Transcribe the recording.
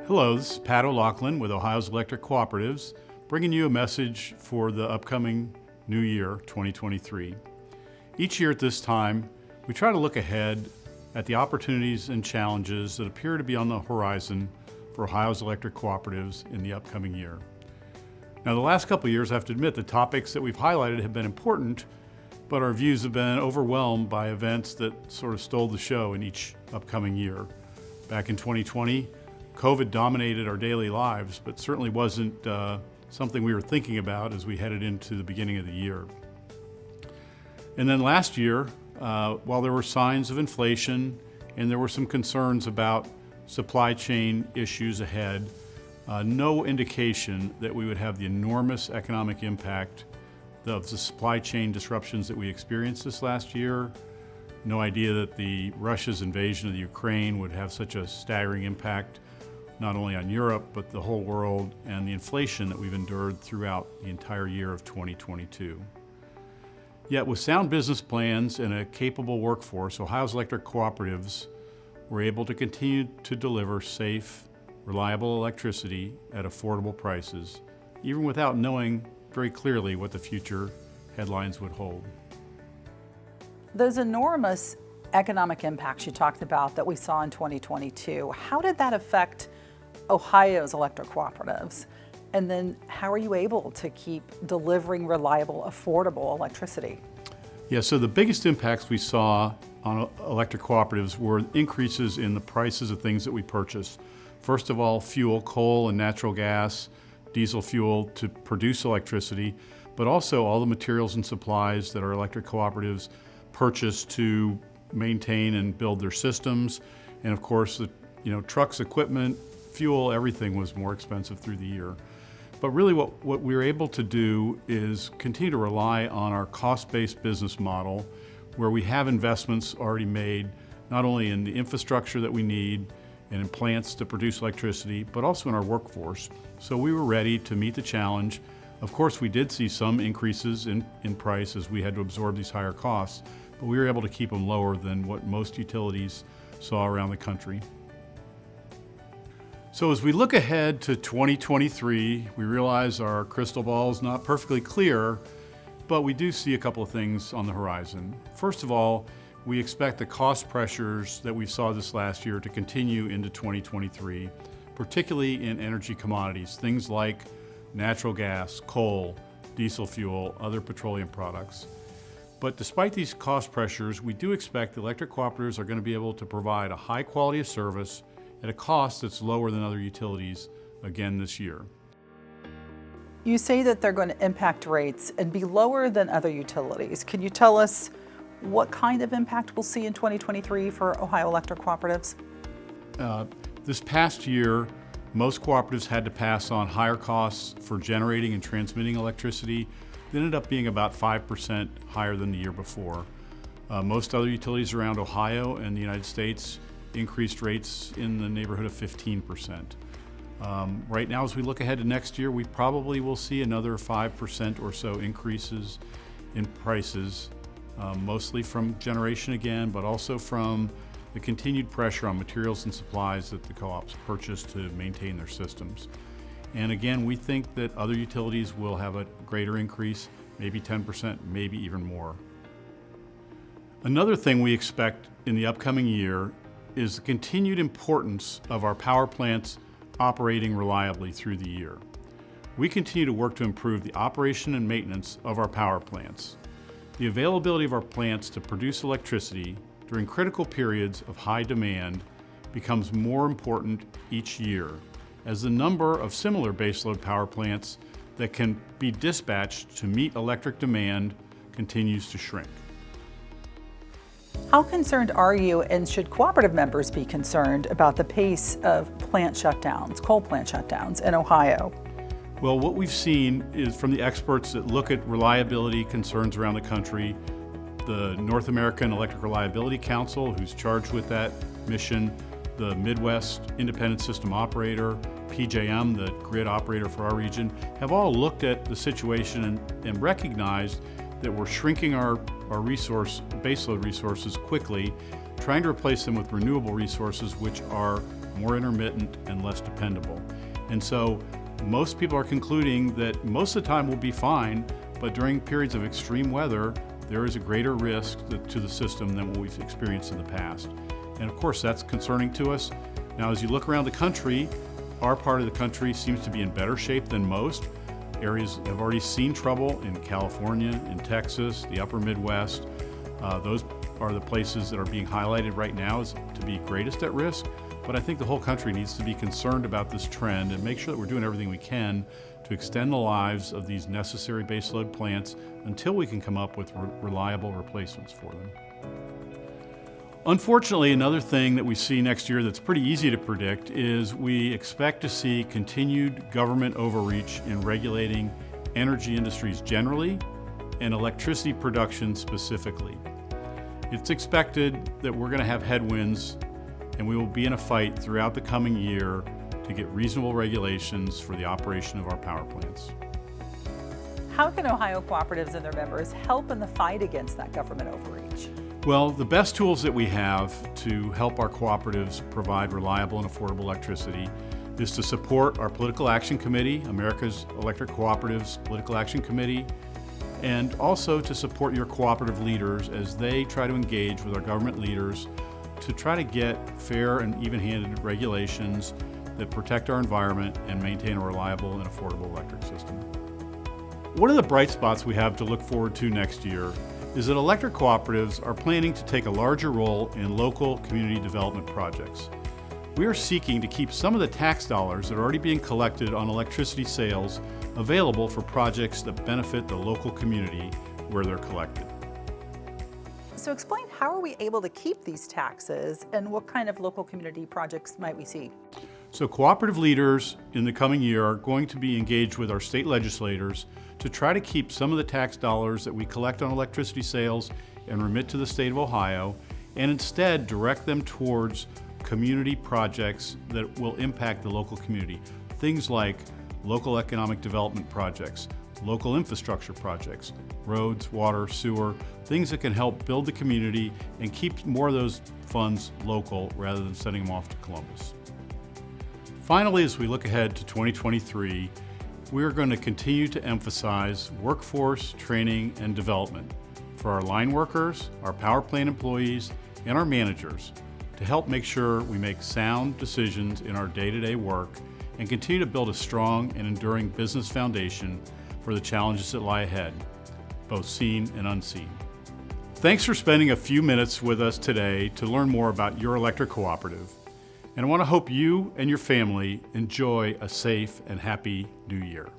Hello, this is Pat O'Loughlin with Ohio's Electric Cooperatives, bringing you a message for the upcoming new year, 2023. Each year at this time, we try to look ahead at the opportunities and challenges that appear to be on the horizon for Ohio's electric cooperatives in the upcoming year. Now, the last couple of years, I have to admit, the topics that we've highlighted have been important, but our views have been overwhelmed by events that sort of stole the show in each upcoming year. Back in 2020, COVID dominated our daily lives, but certainly wasn't something we were thinking about as we headed into the beginning of the year. And then last year, while there were signs of inflation and there were some concerns about supply chain issues ahead, no indication that we would have the enormous economic impact of the supply chain disruptions that we experienced this last year. No idea that Russia's invasion of the Ukraine would have such a staggering impact, not only on Europe, but the whole world, and the inflation that we've endured throughout the entire year of 2022. Yet with sound business plans and a capable workforce, Ohio's electric cooperatives were able to continue to deliver safe, reliable electricity at affordable prices, even without knowing very clearly what the future headlines would hold. Those enormous economic impacts you talked about that we saw in 2022, how did that affect Ohio's electric cooperatives? And then how are you able to keep delivering reliable, affordable electricity? Yeah, so the biggest impacts we saw on electric cooperatives were increases in the prices of things that we purchase. First of all, fuel, coal and natural gas, diesel fuel to produce electricity, but also all the materials and supplies that our electric cooperatives purchase to maintain and build their systems. And of course, trucks, equipment, fuel, everything was more expensive through the year. But really what we were able to do is continue to rely on our cost-based business model, where we have investments already made, not only in the infrastructure that we need and in plants to produce electricity, but also in our workforce. So we were ready to meet the challenge. Of course, we did see some increases in price as we had to absorb these higher costs, but we were able to keep them lower than what most utilities saw around the country. So as we look ahead to 2023, we realize our crystal ball is not perfectly clear, but we do see a couple of things on the horizon. First of all, we expect the cost pressures that we saw this last year to continue into 2023, particularly in energy commodities, things like natural gas, coal, diesel fuel, other petroleum products. But despite these cost pressures, we do expect the electric cooperatives are going to be able to provide a high quality of service at a cost that's lower than other utilities again this year. You say that they're going to impact rates and be lower than other utilities. Can you tell us what kind of impact we'll see in 2023 for Ohio electric cooperatives? This past year, most cooperatives had to pass on higher costs for generating and transmitting electricity. They ended up being about 5% higher than the year before. Most other utilities around Ohio and the United States increased rates in the neighborhood of 15%. Right now, as we look ahead to next year, we probably will see another 5% or so increases in prices, mostly from generation again, but also from the continued pressure on materials and supplies that the co-ops purchase to maintain their systems. And again, we think that other utilities will have a greater increase, maybe 10%, maybe even more. Another thing we expect in the upcoming year is the continued importance of our power plants operating reliably through the year. We continue to work to improve the operation and maintenance of our power plants. The availability of our plants to produce electricity during critical periods of high demand becomes more important each year, as the number of similar baseload power plants that can be dispatched to meet electric demand continues to shrink. How concerned are you, and should cooperative members be concerned about the pace of plant shutdowns, coal plant shutdowns in Ohio? Well, what we've seen is from the experts that look at reliability concerns around the country, the North American Electric Reliability Council, who's charged with that mission, the Midwest Independent System Operator, PJM, the grid operator for our region, have all looked at the situation and recognized that we're shrinking our baseload resources quickly, trying to replace them with renewable resources which are more intermittent, and less dependable. And so most people are concluding that most of the time we'll be fine, but during periods of extreme weather, there is a greater risk to the system than what we've experienced in the past. And of course, that's concerning to us. Now, as you look around the country, our part of the country seems to be in better shape than most. Areas have already seen trouble in California, in Texas, the upper Midwest. Those are the places that are being highlighted right now as to be greatest at risk. But I think the whole country needs to be concerned about this trend and make sure that we're doing everything we can to extend the lives of these necessary baseload plants until we can come up with reliable replacements for them. Unfortunately, another thing that we see next year that's pretty easy to predict is we expect to see continued government overreach in regulating energy industries generally and electricity production specifically. It's expected that we're going to have headwinds and we will be in a fight throughout the coming year to get reasonable regulations for the operation of our power plants. How can Ohio cooperatives and their members help in the fight against that government overreach? Well, the best tools that we have to help our cooperatives provide reliable and affordable electricity is to support our Political Action Committee, America's Electric Cooperatives Political Action Committee, and also to support your cooperative leaders as they try to engage with our government leaders to try to get fair and even-handed regulations that protect our environment and maintain a reliable and affordable electric system. One of the bright spots we have to look forward to next year is that electric cooperatives are planning to take a larger role in local community development projects. We are seeking to keep some of the tax dollars that are already being collected on electricity sales available for projects that benefit the local community where they're collected. So explain, how are we able to keep these taxes and what kind of local community projects might we see? So cooperative leaders in the coming year are going to be engaged with our state legislators to try to keep some of the tax dollars that we collect on electricity sales and remit to the state of Ohio, and instead direct them towards community projects that will impact the local community. Things like local economic development projects, local infrastructure projects, roads, water, sewer, things that can help build the community and keep more of those funds local rather than sending them off to Columbus. Finally, as we look ahead to 2023, we are going to continue to emphasize workforce training and development for our line workers, our power plant employees, and our managers to help make sure we make sound decisions in our day-to-day work and continue to build a strong and enduring business foundation for the challenges that lie ahead, both seen and unseen. Thanks for spending a few minutes with us today to learn more about your electric cooperative. And I want to hope you and your family enjoy a safe and happy new year.